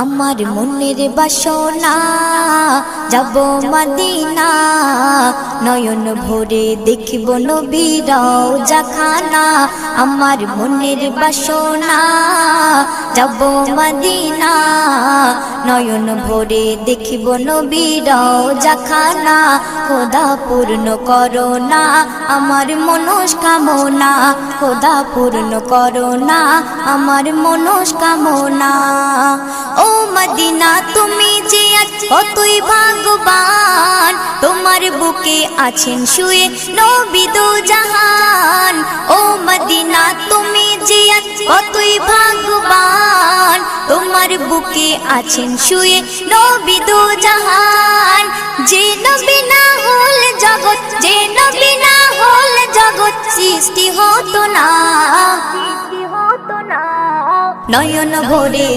আমার মনের বাসনা যাব মদিনা, নয়ন ভরে দেখব নবীর রওজাখানা। আমার মনের বাসনা যাব মদিনা, নয়ন ভরে দেখব নবীর রওজাখানা। খোদা পূর্ণ করো না আমার মনস্কামনা, খোদা পূর্ণ করো না আমার মনস্কামনা। ও মদিনা তুমি যে আজ কতই ভাগ্যবান, তোমার বুকে আছেন শুয়ে নবী দো জাহান। ও মদিনা তুমি যে আজ কতই ভাগ্যবান, তোমার বুকে আছেন শুয়ে নবী দো জাহান। যে নবী না হল জগৎ, যে নবী না হল জগৎ সৃষ্টি হতো না। নয়ন ভরে